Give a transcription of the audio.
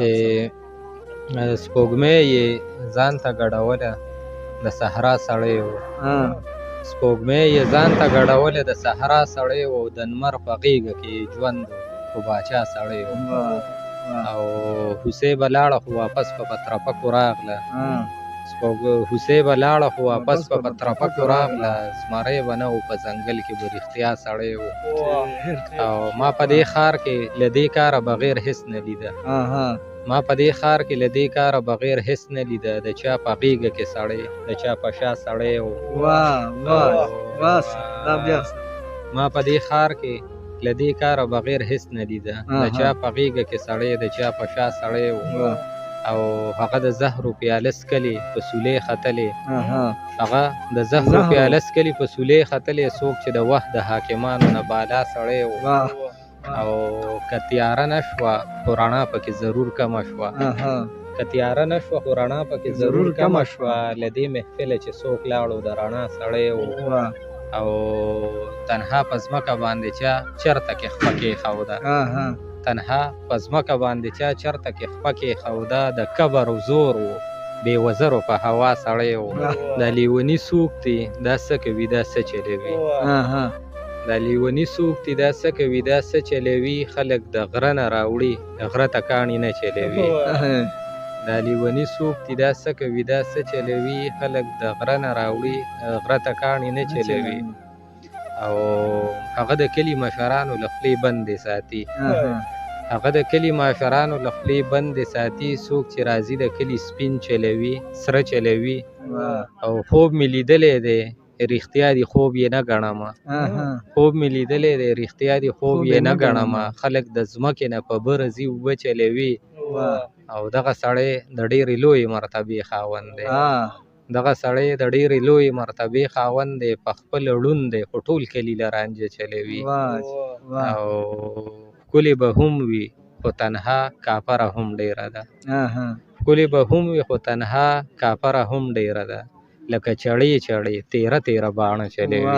چې سپوږمۍ یې ځان ته ګډوله د صحرا سړی و. سپوږمۍ یې ځان ته ګډوله د صحرا سړی و، د لمر په غېږه کې ژوند خو باچا سړی و. او هوسۍ به لاړه خو واپس په پترپکو راغله. هوسۍ به لاړه خو واپس په پترپکو راغله. زمری به نه و په ځنګل کې به رښتیا سړی و. او ما په دې ښار کې له دې کاره بغیر هېڅ نه لیده. ما په دې ښار کې له دې کاره بغیر هېڅ نه لیده. د چا په غېږه کې سړی، د چا په شا سړی و. ما په دې ښار کې له دې کاره بغیر هېڅ نه لیده. د چا په غېږه کې سړی، د چا په شا سړی و. او هغه د زهرو پیاله څکلې په سولې ختلې. هغه د زهرو پیاله څکلې په سولې ختلې. څوک چې د وخت د حاکمانو نه بالا سړی و. او که تیاره نه شوه خو رڼا پکې ضرور کمه شوه. که تیاره نه شوه خو رڼا پکې ضرور کمه شوه. له دې محفله چې څوک لاړو د رڼا سړی و. او تنها په ځمکه باندې چا چرته کې خپه کېښوده. تنها په ځمکه باندې چا چرته کې خپه کېښوده. د کبر و زور و بې وزرو په هوا سړی و. دا لیوني څوک دی دا څه کوي دا څه چلوي. دا لیوني څوک دی دا څه کوي دا څه چلوي. خلک د غره نه راوړي غره ته کاڼي نه چلوي. دا لیوني څوک دی دا څه کوي دا څه چلوي. خلک د غره نه راوړي غره ته کاڼي نه چلوي. او هغه د کلي مشرانو له خولې بندې ساتي. هغه د کلي مشرانو له خولې بندې ساتي. څوک چې راځي د کلي سپین چلوي، سره چلوي. او خوب مې لیدلی دی رښتیا دي خوب یې نه ګڼمه. خوب مې لیدلی دی رښتیا دي خوب یې نه ګڼمه. خلک د ځمکې نه په بره ځي اوبه چلوي. او دغه سړی د ډېرې لویې مرتبې خاوند دی. دغه سړی د ډېرې لویې مرتبې خاوند دی. په خپل ړوند دی خو ټول کلي له رانجه چلوي. او ښکلې به هم وي خو تنها کاپره هم ډېره ده. ښکلې به هم وي خو تنها کاپره هم ډېره ده. لکه چړې چړې تیره تیره باڼه چلوي.